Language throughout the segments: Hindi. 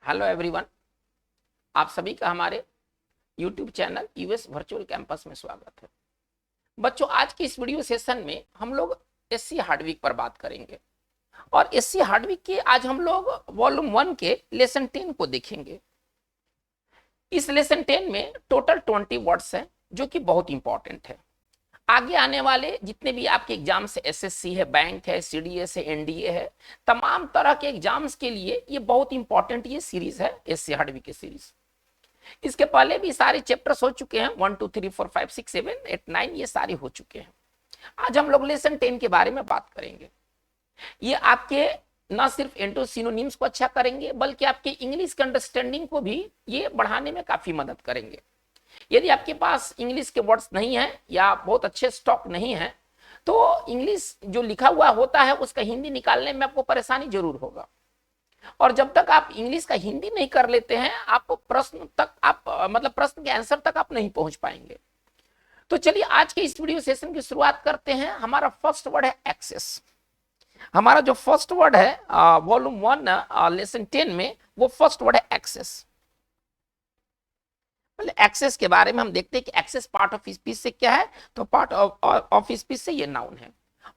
हेलो एवरीवन, आप सभी का हमारे YouTube channel US virtual campus में स्वागत है। बच्चों, आज की इस वीडियो सेशन में हम लोग एससी हार्डविक पर बात करेंगे और एससी हार्डविक के आज हम लोग वॉल्यूम 1 के लेसन 10 को देखेंगे। इस लेसन 10 में टोटल 20 वर्ड्स हैं जो कि बहुत इंपॉर्टेंट है। आगे आने वाले जितने भी आपके एग्जाम्स है, एसएससी है, बैंक है, सीडीएस है, एनडीए है, तमाम तरह के एग्जाम्स के लिए ये बहुत इंपॉर्टेंट ये सीरीज है, एससी हार्डविक की सीरीज। इसके पहले भी सारे चैप्टर्स हो चुके हैं, 1 2 3 4 5 6 7 8 9 ये सारे हो चुके हैं। आज हम लोग लेसन 10 के बारे में बात करेंगे। ये आपके ना सिर्फ एंटोसिनोनिम्स को अच्छा करेंगे बल्कि आपके इंग्लिश के अंडरस्टैंडिंग को भी ये बढ़ाने में काफी मदद करेंगे। यदि आपके पास इंग्लिश के वर्ड्स नहीं है या बहुत अच्छे स्टॉक नहीं है तो इंग्लिश जो लिखा हुआ होता है उसका हिंदी निकालने में आपको परेशानी जरूर होगा। और जब तक आप इंग्लिश का हिंदी नहीं कर लेते हैं आप प्रश्न तक आप मतलब प्रश्न के आंसर तक आप नहीं पहुंच पाएंगे। तो चलिए आज के इस वीडियो सेशन की शुरुआत करते हैं। हमारा फर्स्ट वर्ड है एक्सेस। हमारा जो फर्स्ट वर्ड है वॉल्यूम 1 लेसन 10 में वो फर्स्ट वर्ड है एक्सेस। एक्सेस के बारे में हम देखते हैं कि एक्सेस पार्ट ऑफ स्पीच से क्या है, तो पार्ट ऑफ स्पीच से ये नाउन है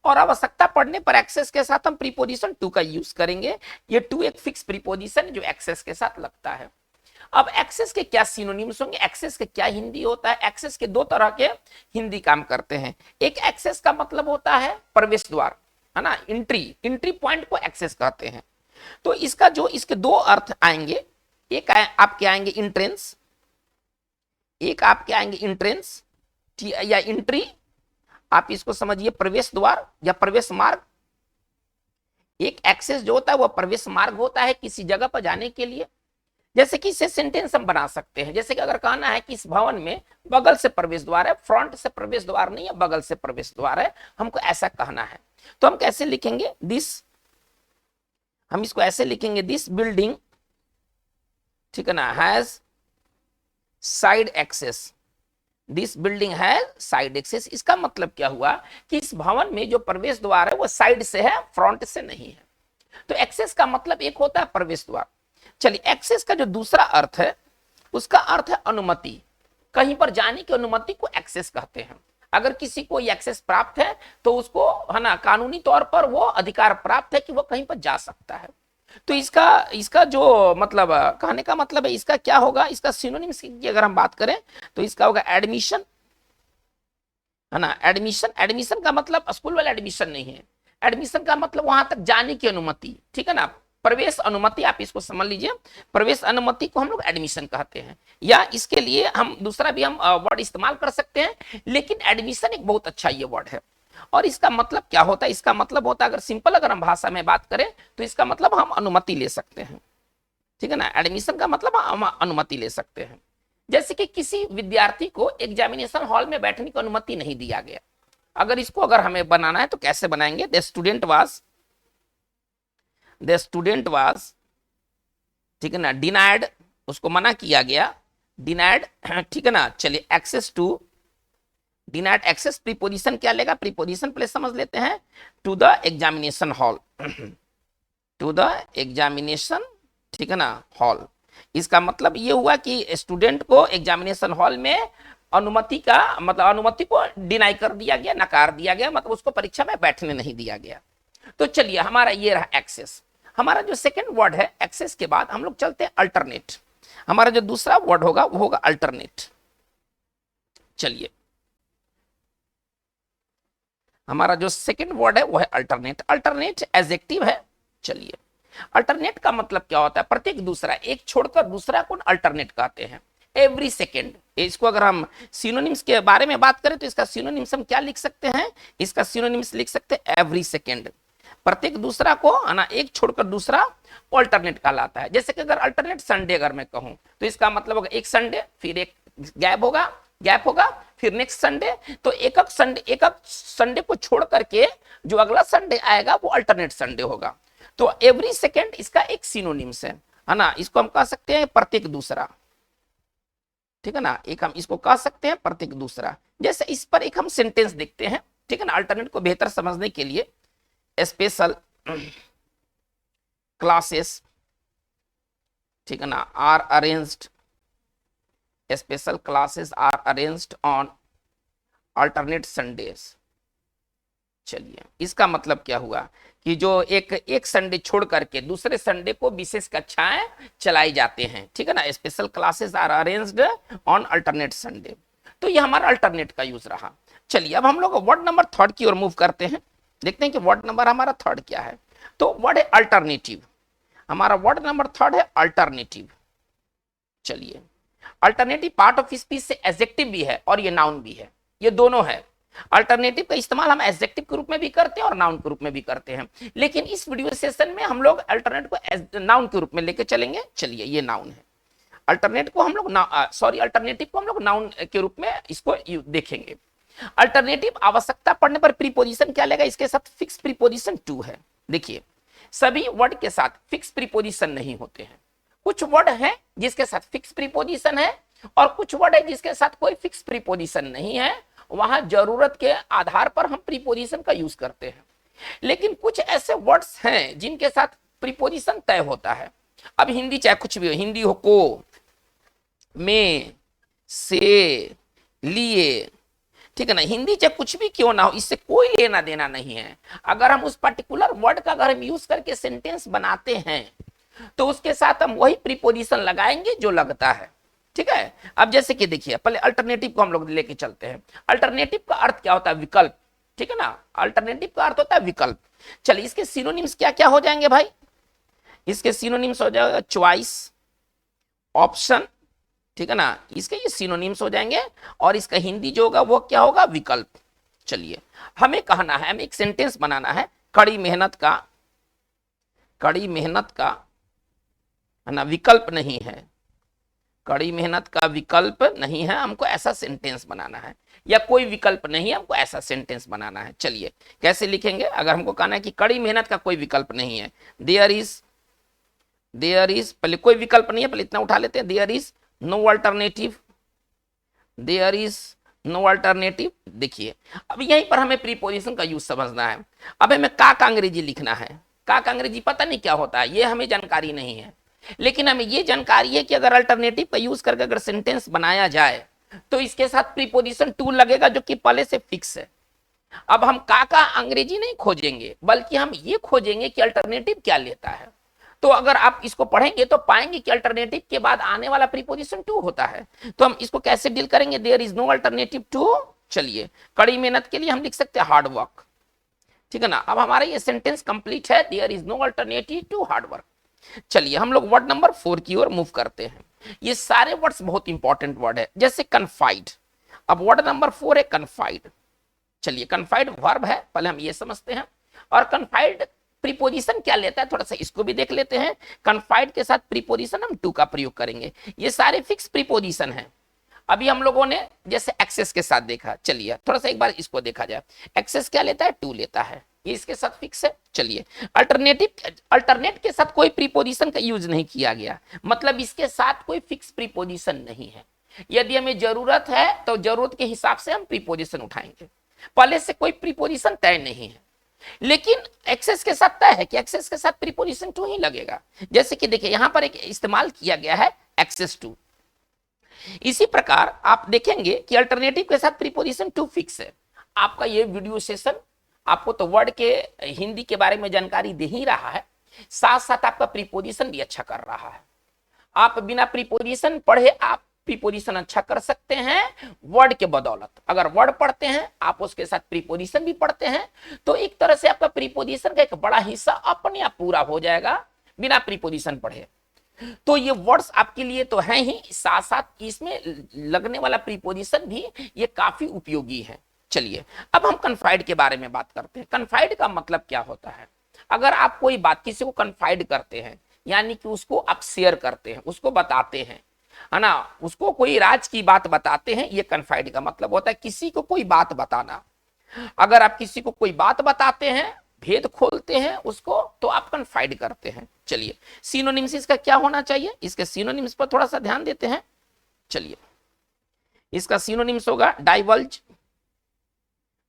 और आवश्यकता पड़ने पर एक्सेस के साथ हम प्रीपोजिशन टू का यूज करेंगे। ये टू एक फिक्स प्रीपोजिशन जो एक्सेस के साथ लगता है। अब एक्सेस के क्या सिनोनिम्स होंगे, एक्सेस के क्या हिंदी होता है। एक्सेस के दो तरह के हिंदी काम करते हैं। एक एक्सेस का मतलब होता है प्रवेश द्वार, है ना, एंट्री पॉइंट को एक्सेस कहते हैं। तो इसका जो इसके दो अर्थ आएंगे, एक आपके आएंगे इंट्रेंस, एक आपके आएंगे इंट्रेंस या एंट्री, आप इसको समझिए प्रवेश द्वार या प्रवेश मार्ग। एक एक्सेस जो होता है वो प्रवेश मार्ग होता है किसी जगह पर जाने के लिए। जैसे कि इसे सेंटेंस हम बना सकते हैं, जैसे कि अगर कहना है कि इस भवन में बगल से प्रवेश द्वार है, फ्रंट से प्रवेश द्वार नहीं है, बगल से प्रवेश द्वार है, हमको ऐसा कहना है। तो हम कैसे लिखेंगे दिस, हम इसको ऐसे लिखेंगे दिस बिल्डिंग, ठीक है ना, has side access. This building है साइड एक्सेस। इसका मतलब क्या हुआ कि इस भवन में जो प्रवेश द्वार है वो साइड से है, फ्रंट से नहीं है। तो एक्सेस का मतलब एक होता है प्रवेश द्वार। चलिए, एक्सेस का जो दूसरा अर्थ है उसका अर्थ है अनुमति। कहीं पर जाने की अनुमति को एक्सेस कहते हैं। अगर किसी को ये एक्सेस प्राप्त है तो उसको, है ना, कानूनी तौर पर वो अधिकार प्राप्त है कि वो कहीं पर जा सकता है। तो इसका इसका जो मतलब कहने का मतलब है, इसका क्या होगा, इसका सिनोनिम्स की अगर हम बात करें तो इसका होगा एडमिशन, है ना। एडमिशन, एडमिशन का मतलब स्कूल वाला एडमिशन नहीं है। एडमिशन का मतलब वहां तक जाने की अनुमति, ठीक है ना, प्रवेश अनुमति, आप इसको समझ लीजिए। प्रवेश अनुमति को हम लोग एडमिशन कहते हैं। या इसके लिए हम दूसरा भी हम वर्ड इस्तेमाल कर सकते हैं, लेकिन एडमिशन एक बहुत अच्छा ये वर्ड है। और इसका मतलब क्या होता है, इसका मतलब होता है, अगर सिंपल अगर हम भाषा में बात करें तो इसका मतलब हम अनुमति ले सकते हैं, ठीक है ना। एडमिशन का मतलब हम अनुमति ले सकते हैं। जैसे कि किसी विद्यार्थी को एग्जामिनेशन हॉल में बैठने की अनुमति नहीं दिया गया। अगर इसको अगर हमें बनाना है तो कैसे बनाएंगे, द स्टूडेंट वाज, ठीक है ना, डिनाइड, उसको मना किया गया, डिनाइड, ठीक है ना। चलिए, access to, denied access preposition क्या लेगा, प्रीपोजिशन प्लेस समझ लेते हैं, to the examination hall, to the examination, ठीक है ना, हॉल। इसका मतलब ये हुआ कि स्टूडेंट को एग्जामिनेशन हॉल में अनुमति का मतलब अनुमति को डिनाई कर दिया गया, नकार दिया गया, मतलब उसको परीक्षा में बैठने नहीं दिया गया। तो चलिए, हमारा ये रहा एक्सेस। हमारा जो सेकंड वर्ड है एक्सेस के बाद हम लोग चलते हैं अल्टरनेट। हमारा जो दूसरा वर्ड होगा वो होगा अल्टरनेट। चलिए, हमारा जो सेकंड वर्ड है वो है अल्टरनेट। अल्टरनेट एडजेक्टिव है। चलिए, अल्टरनेट का मतलब क्या होता है, प्रत्येक दूसरा, एक छोड़कर दूसरा को अल्टरनेट कहते हैं। एवरी सेकेंड, इसको अगर हम सिनोनिम्स के बारे में बात करें तो इसका सिनोनिम्स हम क्या लिख सकते हैं, इसका सिनोनिम्स लिख सकते हैं एवरी सेकेंड। प्रत्येक दूसरा को, है ना, एक छोड़कर दूसरा अल्टरनेट कहलाता है। जैसे कि अगर अल्टरनेट संडे अगर मैं कहूं तो इसका मतलब होगा एक संडे, फिर एक गैप होगा, फिर नेक्स्ट संडे। तो एक संडे को छोड़ करके जो अगला संडे आएगा वो अल्टरनेट संडे होगा। तो एवरी सेकेंड इसका एक सिनोनिम्स है ना। इसको हम कह सकते हैं प्रत्येक दूसरा, ठीक है ना, एक हम इसको कह सकते हैं प्रत्येक दूसरा। जैसे इस पर एक हम सेंटेंस देखते हैं, ठीक है ना, अल्टरनेट को बेहतर समझने के लिए। स्पेशल क्लासेस ठीक है ना, are arranged, special classes are arranged on alternate Sundays. चलिए, इसका मतलब क्या हुआ कि जो एक संडे छोड़ करके दूसरे संडे को विशेष कक्षाएं चलाई जाते हैं। ठीक है ना, special classes are arranged on alternate Sunday. तो ये हमारा अल्टरनेट का यूज रहा। चलिए, अब हम लोग वर्ड नंबर थर्ड की ओर मूव करते हैं, देखते हैं कि वर्ड नंबर हमारा थर्ड क्या है। तो वर्ड है अल्टरनेटिव, हमारा वर्ड नंबर थर्ड है अल्टरनेटिव। चलिए, अल्टरनेटिव पार्ट ऑफ स्पीच से एडजेक्टिव भी है और ये नाउन भी है, ये दोनों है। अल्टरनेटिव का इस्तेमाल हम एडजेक्टिव के रूप में भी करते हैं और नाउन के रूप में भी करते हैं, लेकिन इस वीडियो सेशन में हम लोग अल्टरनेट को नाउन के रूप में लेके चलेंगे। चलिए, ये नाउन है। अल्टरनेट को हम लोग अल्टरनेटिव को हम लोग नाउन के रूप में इसको देखेंगे। अल्टरनेटिव आवश्यकता पड़ने पर प्रीपोजिशन क्या लेगा, इसके साथ फिक्स प्रीपोजिशन टू है। देखिए, सभी वर्ड के साथ फिक्स प्रीपोजिशन नहीं होते हैं। कुछ वर्ड है जिसके साथ फिक्स प्रीपोजिशन है और कुछ वर्ड है जिसके साथ कोई फिक्स प्रीपोजिशन नहीं है, वहां जरूरत के आधार पर हम प्रीपोजिशन का यूज करते हैं। लेकिन कुछ ऐसे वर्ड्स हैं जिनके साथ प्रीपोजिशन तय होता है। अब हिंदी चाहे कुछ भी हो, हिंदी हो को, में, से, लिए, ठीक है ना, हिंदी चाहे कुछ भी क्यों ना हो, इससे कोई लेना देना नहीं है। अगर हम उस पर्टिकुलर वर्ड का अगर हम यूज करके सेंटेंस बनाते हैं तो उसके साथ हम वही प्रीपोजिशन लगाएंगे जो लगता है। ठीक है, अब जैसे कि देखिए, पहले अल्टरनेटिव को हम लोग लेके चलते हैं। अल्टरनेटिव का अर्थ क्या होता है, विकल्प। ठीक है ना, अल्टरनेटिव का अर्थ होता है विकल्प। चलिए, इसके सिनोनिम्स क्या क्या हो जाएंगे भाई, इसके सिनोनिम्स हो जाएगा चॉइस, ऑप्शन। ठीक है ना, इसके ये सिनोनिम्स हो जाएंगे और इसका हिंदी जो होगा वो क्या होगा, विकल्प। चलिए, हमें कहना है, हमें एक सेंटेंस बनाना है, कड़ी मेहनत का है ना विकल्प नहीं है, कड़ी मेहनत का विकल्प नहीं है, हमको ऐसा सेंटेंस बनाना है, या कोई विकल्प नहीं है, हमको ऐसा सेंटेंस बनाना है। चलिए, कैसे लिखेंगे, अगर हमको कहना है कि कड़ी मेहनत का कोई विकल्प नहीं है, देयर इज, पहले कोई विकल्प नहीं है, पहले इतना उठा लेते हैं, there is no alternative, there is no alternative. देखिए, अब यहीं पर हमें प्रीपोजिशन का यूज समझना है। अब हमें का अंग्रेजी लिखना है, का अंग्रेजी पता नहीं क्या होता है, ये हमें जानकारी नहीं है, लेकिन हमें ये जानकारी है कि अगर अल्टरनेटिव का यूज करके अगर सेंटेंस बनाया जाए तो इसके साथ प्रीपोजिशन टू लगेगा जो कि पहले से फिक्स है। अब हम का अंग्रेजी नहीं खोजेंगे, बल्कि हम ये खोजेंगे कि अल्टरनेटिव क्या लेता है। तो अगर आप इसको पढ़ेंगे तो पाएंगे कि अल्टरनेटिव के बाद आने वाला प्रीपोजिशन टू होता है। तो हम इसको कैसे डील करेंगे, there is no alternative to. चलिए, कड़ी मेहनत के लिए हम लिख सकते हैं हार्ड वर्क। ठीक है ना, अब हमारा ये सेंटेंस कंप्लीट है, there is no alternative to hard work. चलिए, हम लोग वर्ड नंबर 4 की ओर मूव करते हैं। ये सारे वर्ड्स बहुत इंपॉर्टेंट वर्ड है, जैसे कन्फाइड। अब वर्ड नंबर 4 है कन्फाइड। चलिए, कन्फाइड वर्ब है, पहले हम ये समझते हैं। और कन्फाइड प्रीपोजिशन क्या लेता है, थोड़ा सा इसको भी देख लेते हैं। कन्फाइड के साथ प्रीपोजिशन हम टू का प्रयोग करेंगे। ये सारे फिक्स प्रीपोजिशन है। अभी हम लोगों ने जैसे एक्सेस के साथ देखा, चलिए थोड़ा सा एक बार इसको देखा जाए। एक्सेस क्या लेता है, टू लेता है, ये इसके साथ फिक्स है। चलिए, अल्टरनेट के साथ कोई प्रीपोजिशन का यूज नहीं किया गया, मतलब इसके साथ कोई फिक्स प्रीपोजिशन नहीं है। यदि हमें जरूरत है तो जरूरत के हिसाब से हम प्रीपोजिशन उठाएंगे, पहले से कोई प्रीपोजिशन तय नहीं है। लेकिन एक्सेस के साथ तय है कि एक्सेस के साथ प्रीपोजिशन टू ही लगेगा। जैसे कि देखिए, यहां पर एक इस्तेमाल किया गया है एक्सेस टू। इसी प्रकार आप देखेंगे कि अल्टरनेटिव के साथ प्रीपोजिशन टू फिक्स है। आपका ये वीडियो सेशन आपको तो वर्ड के हिंदी के बारे में जानकारी दे ही रहा है, साथ साथ आपका प्रीपोजिशन भी अच्छा कर रहा है। आप बिना प्रीपोजिशन पढ़े आप प्रीपोजिशन अच्छा कर सकते हैं वर्ड के बदौलत। अगर वर्ड पढ़ते हैं आप उसके साथ प्रीपोजिशन भी पढ़ते हैं, तो एक तरह से आपका प्रीपोजिशन का एक बड़ा हिस्सा अपने आप पूरा हो जाएगा बिना प्रीपोजिशन पढ़े। तो ये वर्ड्स आपके लिए तो है ही, साथ साथ इसमें लगने वाला प्रीपोजिशन भी ये काफी उपयोगी है। चलिए, अब हम कन्फाइड के बारे में बात करते हैं। कन्फाइड का मतलब क्या होता है, अगर आप कोई बात किसी को कन्फाइड करते हैं, यानी कि उसको आप शेयर करते हैं, उसको बताते हैं, है ना, उसको कोई राज की बात बताते हैं, ये कन्फाइड का मतलब होता है किसी को कोई बात बताना। अगर आप किसी को कोई बात बताते हैं, भेद खोलते हैं उसको, तो आप कन्फाइड करते हैं। चलिए, सिनोनिम्स इसका क्या होना चाहिए, इसके सिनोनिम्स पर थोड़ा सा ध्यान देते हैं। चलिए, इसका सिनोनिम्स होगा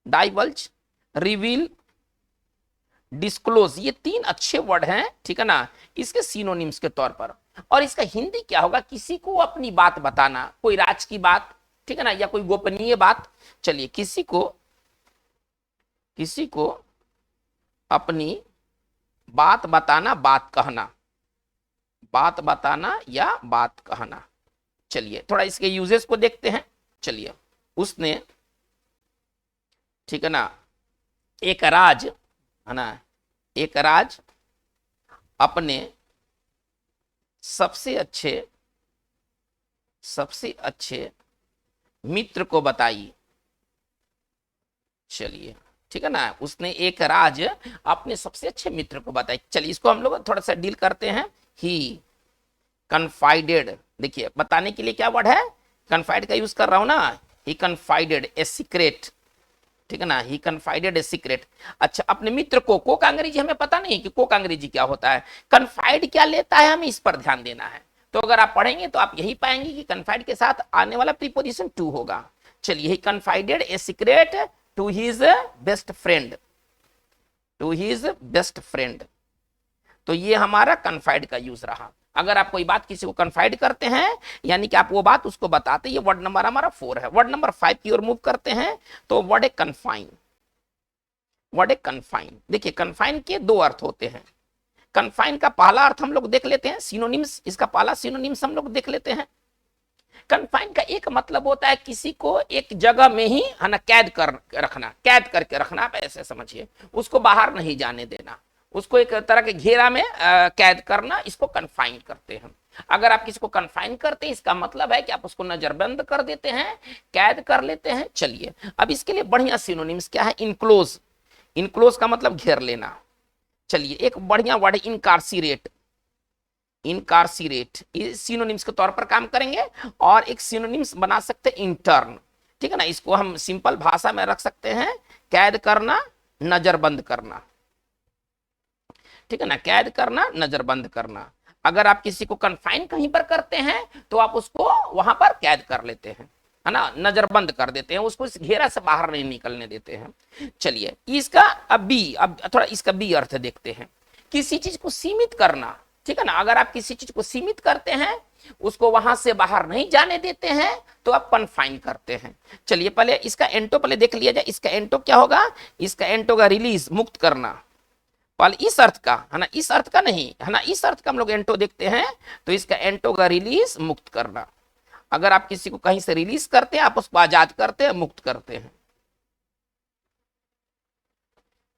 डाइवल्ज, रिवील, डिस्क्लोज। ये तीन अच्छे वर्ड हैं, ठीक है ना, इसके सिनोनिम्स के तौर पर। और इसका हिंदी क्या होगा, किसी को अपनी बात बताना, कोई राज की बात, ठीक है ना, या कोई गोपनीय बात। चलिए, किसी को अपनी बात बताना, बात कहना, बात बताना या बात कहना। चलिए थोड़ा इसके यूजेस को देखते हैं। चलिए, उसने, ठीक है ना, एक राज, है ना, एक राज अपने सबसे अच्छे मित्र को बताई। चलिए, ठीक है ना, उसने एक राज अपने सबसे अच्छे मित्र को बताई। चलिए, इसको हम लोग थोड़ा सा डील करते हैं। ही कन्फाइडेड, देखिए बताने के लिए क्या वर्ड है, कन्फाइड का यूज कर रहा हूं ना। ही कन्फाइडेड ए सीक्रेट, ठीक है ना, ही कन्फाइडेड ए सीक्रेट। अच्छा, अपने मित्र को का अंग्रेजी हमें पता नहीं कि को का अंग्रेजी क्या होता है, कन्फाइड क्या लेता है, हमें इस पर ध्यान देना है। तो अगर आप पढ़ेंगे तो आप यही पाएंगे कि कन्फाइड के साथ आने वाला प्रीपोजिशन टू होगा। चलिए, he confided a secret to his best friend, to his best friend. तो ये हमारा कन्फाइड का यूज रहा। अगर आप कोई बात किसी को कन्फाइड करते हैं, यानी कि आप वो बात उसको बताते, ये वर्ड नंबर हमारा 4 है। वर्ड नंबर 5 की ओर मूव करते हैं। तो वर्ड है कन्फाइन, वर्ड है कन्फाइन। देखिए, कन्फाइन के दो अर्थ होते हैं। कन्फाइन का पहला अर्थ हम लोग देख लेते हैं, सिनोनिम्स, इसका पहला सिनोनिम्स हम लोग देख लेते हैं। कन्फाइन का एक मतलब होता है किसी को एक जगह में ही, है ना, कैद कर रखना, कैद करके रखना, आप ऐसे समझिए, उसको बाहर नहीं जाने देना, उसको एक तरह के घेरा में कैद करना, इसको कन्फाइन करते हैं। अगर आप किसी को कन्फाइन करते हैं, इसका मतलब है कि आप उसको नजरबंद कर देते हैं, कैद कर लेते हैं। चलिए, अब इसके लिए बढ़िया सिनोनिम्स क्या है, इनक्लोज, इनक्लोज का मतलब घेर लेना। चलिए, एक बढ़िया वर्ड है इनकार्सिरेट, इनकार्सिरेट, सिनोनिम्स के तौर पर काम करेंगे। और एक सिनोनिम्स बना सकते हैं इंटर्न, ठीक है ना, इसको हम सिंपल भाषा में रख सकते हैं, कैद करना, नजरबंद करना, ठीक है ना, कैद करना, नजरबंद करना। अगर आप किसी को कन्फाइन कहीं पर करते हैं तो आप उसको वहां पर कैद कर लेते हैं, है ना, नजरबंद कर देते हैं, उसको इस घेरा से बाहर नहीं निकलने देते हैं। चलिए, इसका अब थोड़ा इसका बी अर्थ देखते हैं, किसी चीज को सीमित करना, ठीक है ना। अगर आप किसी चीज को सीमित करते हैं, उसको वहां से बाहर नहीं जाने देते हैं, तो आप कन्फाइन करते हैं। चलिए, पहले इसका एंटो पहले देख लिया जाए। इसका एंटो क्या होगा, इसका एंटो का रिलीज, मुक्त करना। पहले इस अर्थ का, है ना, इस अर्थ का नहीं, है ना, इस अर्थ का हम लोग एंटो देखते हैं। तो इसका एंटो का रिलीज, मुक्त करना। अगर आप किसी को कहीं से रिलीज करते हैं, आप उसको आजाद करते हैं, मुक्त करते हैं।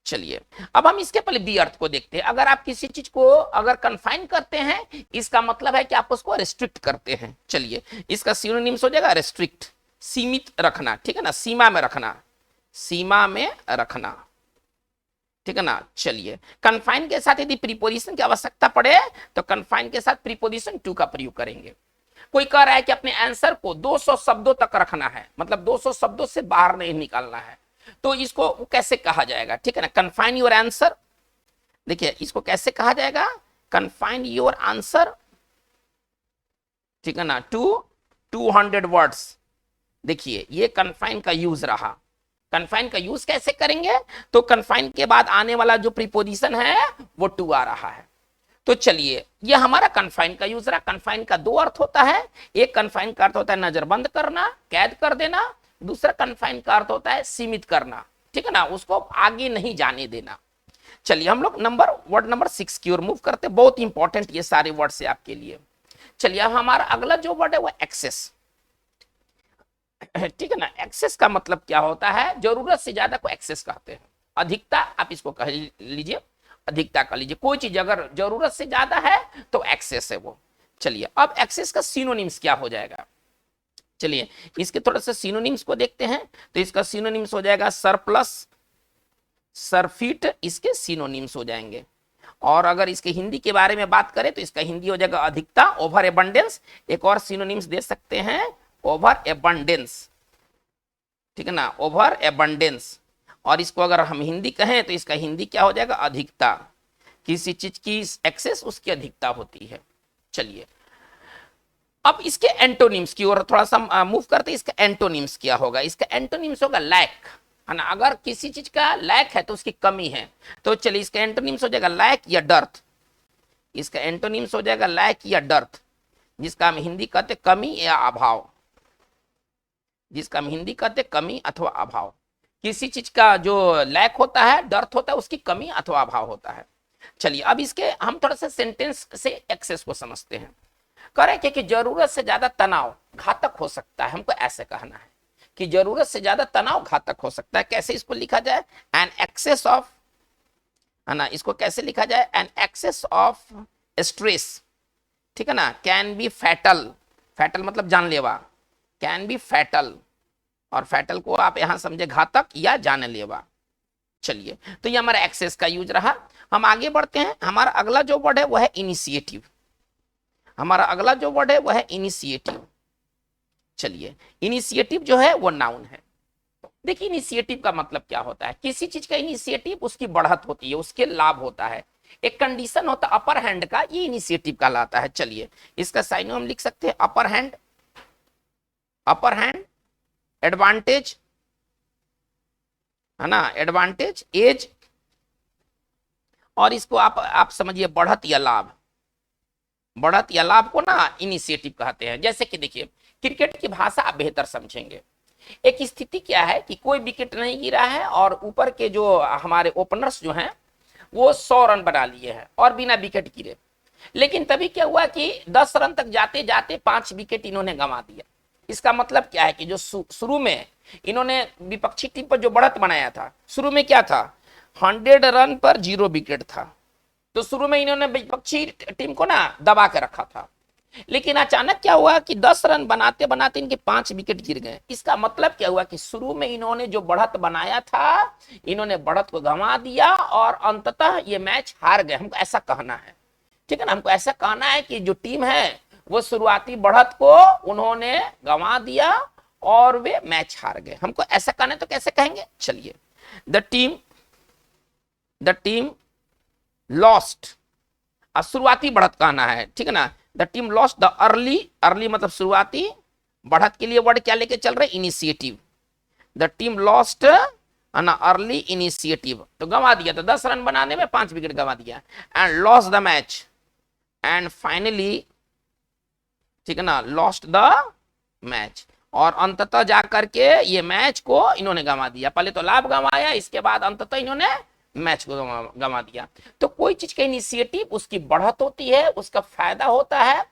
चलिए, अब हम इसके पहले बी अर्थ को देखते हैं। अगर आप किसी चीज को अगर कन्फाइन करते हैं, इसका मतलब है कि आप उसको रेस्ट्रिक्ट करते हैं। चलिए, इसका सिनोनिम्स हो जाएगा रेस्ट्रिक्ट, सीमित रखना, ठीक है ना, सीमा में रखना, सीमा में रखना, ठीक है ना। चलिए, कन्फाइन के साथ यदि प्रीपोजिशन की आवश्यकता पड़े तो कन्फाइन के साथ प्रीपोजिशन टू का प्रयोग करेंगे। कोई कह रहा है कि अपने आंसर को 200 शब्दों तक रखना है, मतलब 200 शब्दों से बाहर नहीं निकालना है, तो इसको कैसे कहा जाएगा, ठीक है ना, कन्फाइन योर आंसर। देखिए, इसको कैसे कहा जाएगा, कन्फाइन योर आंसर, ठीक है ना, टू 200 वर्ड्स। देखिए, ये कन्फाइन का यूज रहा। कन्फाइन का यूज कैसे करेंगे, तो कन्फाइन के बाद आने वाला जो प्रीपोजिशन है वो टू आ रहा है। तो चलिए, ये हमारा कन्फाइन का यूज रहा। कन्फाइन का दो अर्थ होता है, एक कन्फाइन का अर्थ होता है नजरबंद करना, कैद कर देना। दूसरा कन्फाइन का अर्थ होता है सीमित करना, ठीक है ना, उसको आगे नहीं जाने देना। चलिए, हम लोग वर्ड नंबर 6 की ओर मूव करते हैं। बहुत इंपॉर्टेंट ये सारे वर्ड से आपके लिए। चलिए, अब हमारा अगला जो वर्ड है वो एक्सेस, ठीक है ना। एक्सेस का मतलब क्या होता है, जरूरत से ज्यादा को एक्सेस कहते हैं। अधिकता आप इसको कह लीजिए, अधिकता कह लीजिए। कोई चीज अगर जरूरत से ज्यादा है तो एक्सेस है वो। चलिए, अब एक्सेस का सिनोनिम्स क्या हो जाएगा, चलिए इसके थोड़ा सा सिनोनिम्स को देखते हैं। तो इसका सिनोनिम्स हो जाएगा सरप्लस, सरफिट, इसके सिनोनिम्स हो जाएंगे। और अगर इसके हिंदी के बारे में बात करें तो इसका हिंदी हो जाएगा अधिकता, ओवर एबंडेंस। एक और सिनोनिम्स दे सकते हैं, ओवर एबंडेंस, ठीक है ना, ओवर एबंडेंस। और इसको अगर हम हिंदी कहें तो इसका हिंदी क्या हो जाएगा, अधिकता। किसी चीज की एक्सेस उसकी अधिकता होती है। चलिए, अब इसके एंटोनिम्स की ओर थोड़ा सा मूव करते हैं। इसका एंटोनिम्स क्या होगा, इसका एंटोनिम्स होगा लैक, है ना। अगर किसी चीज का लैक है तो उसकी कमी है। तो चलिए, इसका एंटोनिम्स हो जाएगा लैक या डर्थ। इसका एंटोनिम्स हो जाएगा लैक या डर्थ, जिसका हम हिंदी कहते कमी या अभाव, जिसका हम हिंदी कहते कमी अथवा अभाव। किसी चीज का जो लैक होता है, डर्थ होता है, उसकी कमी अथवा अभाव होता है। चलिए अब इसके हम थोड़ा सा सेंटेंस से एक्सेस को समझते हैं। कह रहे हैं कि जरूरत से ज्यादा तनाव घातक हो सकता है, हमको ऐसे कहना है कि जरूरत से ज्यादा तनाव घातक हो सकता है। कैसे इसको लिखा जाए, एन एक्सेस ऑफ, है ना, इसको कैसे लिखा जाए, एन एक्सेस ऑफ स्ट्रेस, ठीक है ना, कैन बी फैटल, फैटल मतलब जानलेवा, कैन बी फैटल, और फैटल को आप यहां समझे घातक या जानलेवा। चलिए तो ये हमारा एक्सेस का यूज रहा। हम आगे बढ़ते हैं। हमारा अगला जो वर्ड है वह है इनिशिएटिव, हमारा अगला जो वर्ड है वह है इनिशिएटिव। चलिए इनिशिएटिव जो है वो नाउन है। देखिए इनिशिएटिव का मतलब क्या होता है, किसी चीज का इनिशिएटिव उसकी बढ़त होती है, उसके लाभ होता है, एक कंडीशन होता है अपर हैंड का, ये इनिशिएटिव कहलाता है। चलिए इसका साइन हम लिख सकते हैं upper hand, upper hand, advantage, है ना, एडवांटेज, एज, और इसको आप समझिए बढ़त या लाभ, बढ़त या लाभ को ना इनिशिएटिव कहते हैं। जैसे कि देखिए क्रिकेट की भाषा आप बेहतर समझेंगे। एक स्थिति क्या है कि कोई विकेट नहीं गिरा है और ऊपर के जो हमारे ओपनर्स जो हैं वो 100 रन बना लिए हैं और बिना विकेट गिरे, लेकिन तभी क्या हुआ कि 10 रन तक जाते जाते 5 विकेट इन्होंने गंवा दिया। इसका मतलब क्या है कि जो शुरू में इन्होंने विपक्षी टीम पर जो बढ़त बनाया था, शुरू में क्या था, 100 रन पर 0 विकेट था, तो शुरू में इन्होंने विपक्षी टीम को ना दबा के रखा था। लेकिन अचानक क्या हुआ कि 10 रन बनाते बनाते इनके 5 विकेट गिर गए। इसका मतलब क्या हुआ कि शुरू में इन्होंने जो बढ़त बनाया था, इन्होंने बढ़त को गंवा दिया और अंततः ये मैच हार गए। हमको ऐसा कहना है, ठीक है ना, हमको ऐसा कहना है कि जो टीम है वो शुरुआती बढ़त को उन्होंने गंवा दिया और वे मैच हार गए। हमको ऐसा कहना है तो कैसे कहेंगे, चलिए द टीम लॉस्ट, शुरुआती बढ़त कहना है, ठीक है ना, the team lost the early, early मतलब शुरुआती, बढ़त के लिए वर्ड क्या लेके चल रहे, इनिशिएटिव, द टीम लॉस्ट ना अर्ली इनिशिएटिव, तो गंवा दिया, तो 10 रन बनाने में 5 विकेट गंवा दिया, and lost the match, and finally, ठीक है ना, लॉस्ट द मैच, और अंततः जाकर के ये मैच को इन्होंने गंवा दिया। पहले तो लाभ गंवाया, इसके बाद अंततः इन्होंने मैच को गंवा दिया। तो कोई चीज का इनिशिएटिव उसकी बढ़त होती है, उसका फायदा होता है।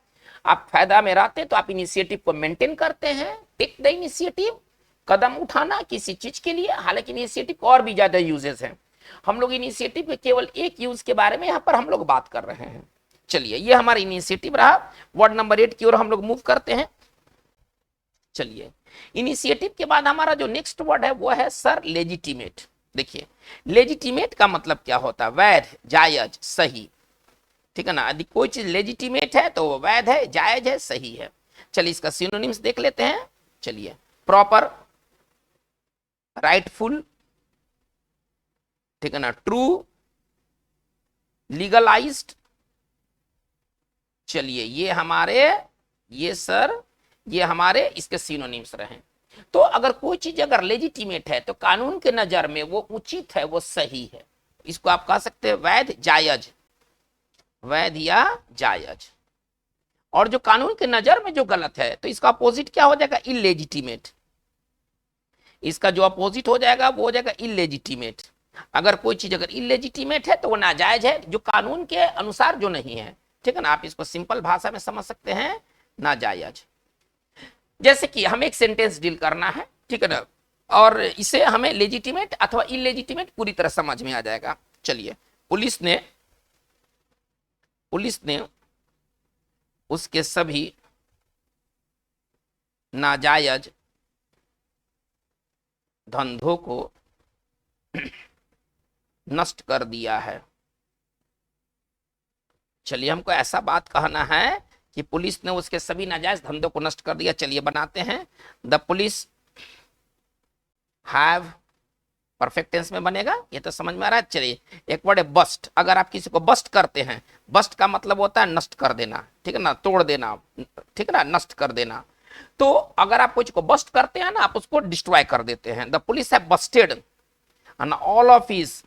आप फायदा में रहते हैं तो आप इनिशिएटिव को मेंटेन करते हैं, टेक द इनिशिएटिव, कदम उठाना किसी चीज के लिए। हालांकि इनिशिएटिव को और भी ज्यादा यूजेस हैं, हम लोग इनिशिएटिव के केवल एक यूज के बारे में यहाँ पर हम लोग बात कर रहे हैं। चलिए ये हमारा इनिशिएटिव रहा। वर्ड नंबर 8 की ओर हम लोग मूव करते हैं। चलिए इनिशिएटिव के बाद हमारा जो नेक्स्ट वर्ड है वो है सर लेजिटिमेट। देखिए लेजिटिमेट का मतलब क्या होता है, वैध, जायज, सही, ठीक है ना। यदि कोई चीज लेजिटिमेट है तो वो वैध है, जायज है, सही है। चलिए इसका सिनोनिम्स देख लेते हैं। चलिए प्रॉपर, राइटफुल, ठीक है ना, ट्रू, लीगलाइज्ड। चलिए ये हमारे, ये सर, ये हमारे इसके सिनोनिम्स रहे। तो अगर कोई चीज अगर लेजिटिमेट है तो कानून के नजर में वो उचित है, वो सही है, इसको आप कह सकते हैं वैध, जायज, वैध या जायज। और जो कानून के नजर में जो गलत है तो इसका अपोजिट क्या हो जाएगा, इलेजिटिमेट। इसका जो अपोजिट हो जाएगा वो हो जाएगा इलेजिटिमेट। अगर कोई चीज अगर इलेजिटिमेट है तो वो नाजायज है, जो कानून के अनुसार जो नहीं है, ठीक है ना। आप इसको सिंपल भाषा में समझ सकते हैं, नाजायज। जैसे कि हमें एक सेंटेंस डील करना है, ठीक है ना, और इसे हमें लेजिटिमेट अथवा इलेजिटिमेट पूरी तरह समझ में आ जाएगा। चलिए पुलिस ने उसके सभी नाजायज धंधों को नष्ट कर दिया है। चलिए हमको ऐसा बात कहना है कि पुलिस ने उसके सभी नाजायज धंधों को नष्ट कर दिया। चलिए बनाते हैं, the police have, perfect tense में बनेगा, ये तो समझ में आ रहा है। चलिए एक वर्ड है बस्ट। अगर आप किसी को बस्ट करते हैं, बस्ट का मतलब होता है नष्ट कर देना, ठीक है ना, तोड़ देना, ठीक है ना, नष्ट कर देना। तो अगर आप कुछ को बस्ट करते हैं ना, आप उसको डिस्ट्रॉय कर देते हैं। The police have Busted all of his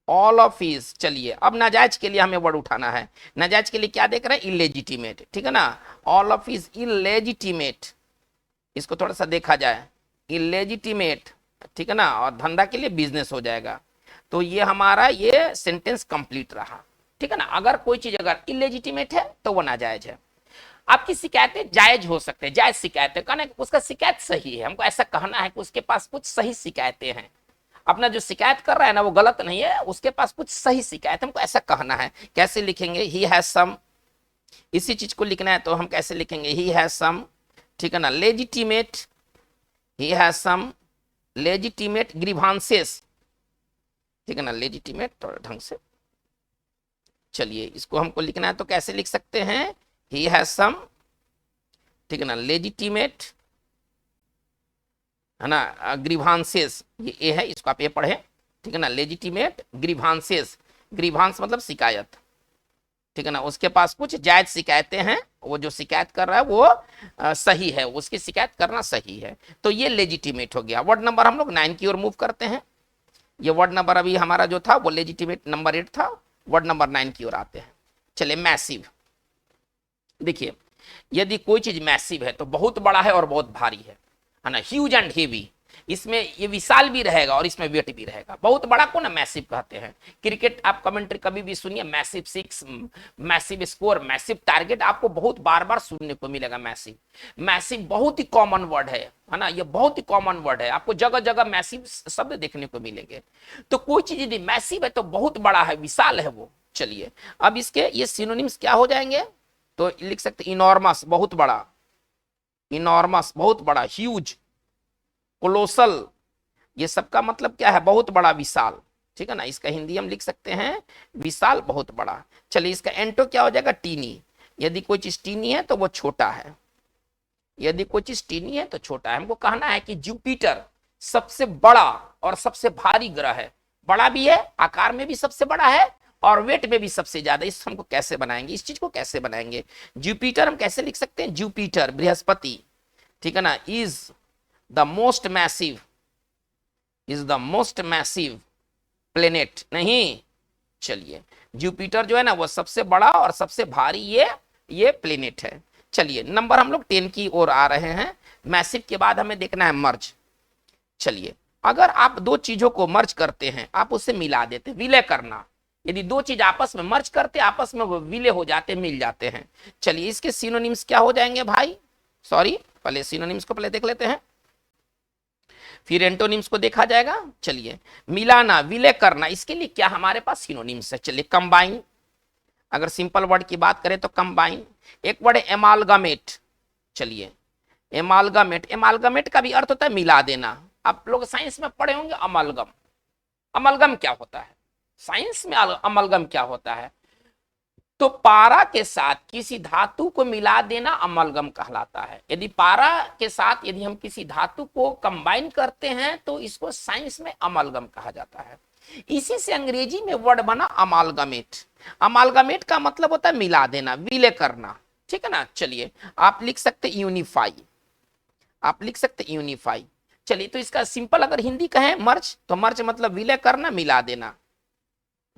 all of his, चलिए अब नाजायज के लिए हमें वर्ड उठाना है। नाजायज के लिए क्या देख रहे हैं, इलेजिटिमेट, ठीक है ना। ऑल ऑफ हिज इलेजिटिमेट, इसको थोड़ा सा देखा जाए, इलेजिटिमेट, ठीक है ना, और धंधा के लिए बिजनेस हो जाएगा। तो ये हमारा ये सेंटेंस कंप्लीट रहा, ठीक है ना। अगर कोई चीज अगर इलेजिटिमेट है तो वो नाजायज है। आपकी शिकायतें जायज हो सकते हैं, जायज शिकायतें, कहना है उसका शिकायत सही है, हमको ऐसा कहना है कि उसके पास कुछ सही शिकायतें हैं। अपना जो शिकायत कर रहा है ना वो गलत नहीं है, उसके पास कुछ सही शिकायत, हमको ऐसा कहना है। कैसे लिखेंगे, ही हैज सम, इसी चीज को लिखना है तो हम कैसे लिखेंगे, ही हैज सम, ठीक है ना, legitimate, he has some legitimate grievances, ठीक है ना, लेजिटिमेट थोड़ा ढंग से। चलिए इसको हमको लिखना है तो कैसे लिख सकते हैं, ही हैज सम, ठीक है ना, लेजिटिमेट, है ना, ग्रीवांसेस, ये ए है, इसको आप ए पढ़े, ठीक है ना, लेजिटिमेट ग्रीवांसेस, ग्रीवांस मतलब शिकायत, ठीक है ना, उसके पास कुछ जायज शिकायतें हैं, वो जो शिकायत कर रहा है वो सही है, उसकी शिकायत करना सही है, तो ये लेजिटिमेट हो गया। वर्ड नंबर हम लोग 9 की ओर मूव करते हैं। ये वर्ड नंबर अभी हमारा जो था वो लेजिटिमेट नंबर 8 था, वर्ड नंबर 9 की ओर आते हैं। चलिए मैसिव, देखिए यदि कोई चीज मैसिव है तो बहुत बड़ा है और बहुत भारी है ना, ह्यूज एंड हेवी, इसमें ये विशाल भी रहेगा और इसमें वेट भी रहेगा। बहुत बड़ा को ना मैसिव कहते हैं। क्रिकेट आप कमेंट्री कभी भी सुनिए, massive six, massive score, massive target, आपको बहुत बार बार सुनने को मिलेगा। मैसिव, मैसिव बहुत ही कॉमन वर्ड है ना, ये बहुत ही कॉमन वर्ड है, आपको जगह जगह मैसिव शब्द देखने को मिलेंगे। तो कोई चीज यदि मैसिव है तो बहुत बड़ा है, विशाल है वो। चलिए अब इसके ये सिनोनिम्स क्या हो जाएंगे, तो लिख सकते इनॉर्मस बहुत बड़ा, इनॉर्मस बहुत बड़ा, ह्यूज, कोलोसल, ये सबका मतलब क्या है, बहुत बड़ा, विशाल, ठीक है ना। इसका हिंदी हम लिख सकते हैं विशाल, बहुत बड़ा। चलिए इसका एंटो क्या हो जाएगा, टीनी, यदि कोई चीज टीनी है तो वो छोटा है, यदि कोई चीज टीनी है तो छोटा है। हमको कहना है कि जुपिटर सबसे बड़ा और सबसे भारी ग्रह है, बड़ा भी है, आकार में भी सबसे बड़ा है और वेट में भी सबसे ज्यादा। इस हमको कैसे बनाएंगे, इस चीज को कैसे बनाएंगे, जुपिटर हम कैसे लिख सकते हैं, जुपिटर बृहस्पति, ठीक है ना, is the most massive, is the most massive planet, नहीं, चलिए जुपिटर जो है ना वो सबसे बड़ा और सबसे भारी ये प्लेनेट है। चलिए नंबर हम लोग 10 की ओर आ रहे हैं। मैसिव के बाद हमें देखना है मर्ज। चलिए अगर आप दो चीजों को मर्ज करते हैं, आप उसे मिला देते, विलय करना, यदि दो चीज आपस में मर्ज करते, आपस में वो विलय हो जाते, मिल जाते हैं। चलिए इसके सिनोनिम्स क्या हो जाएंगे भाई, सॉरी पहले सिनोनिम्स को पहले देख लेते हैं, फिर एंटोनिम्स को देखा जाएगा। चलिए मिलाना, विलय करना, इसके लिए क्या हमारे पास सिनोनिम्स है। चलिए कंबाइन, अगर सिंपल वर्ड की बात करें तो कंबाइन। एक वर्ड है एमालगामेट, चलिए एमालगामेट, एमालगामेट का भी अर्थ होता है मिला देना। आप लोग साइंस में पढ़े होंगे अमलगम, अमलगम क्या होता है, साइंस में अमलगम क्या होता है, तो पारा के साथ किसी धातु को मिला देना अमलगम कहलाता है। यदि पारा के साथ यदि हम किसी धातु को कंबाइन करते हैं तो इसको साइंस में अमलगम कहा जाता है। इसी से अंग्रेजी में वर्ड बना अमालगमेट। अमालगमेट का मतलब होता है मिला देना, विलय करना, ठीक है ना। चलिए आप लिख सकते यूनिफाई, आप लिख सकते यूनिफाई। चलिए तो इसका सिंपल अगर हिंदी कहें मर्ज, तो मर्ज मतलब विलय करना, मिला देना,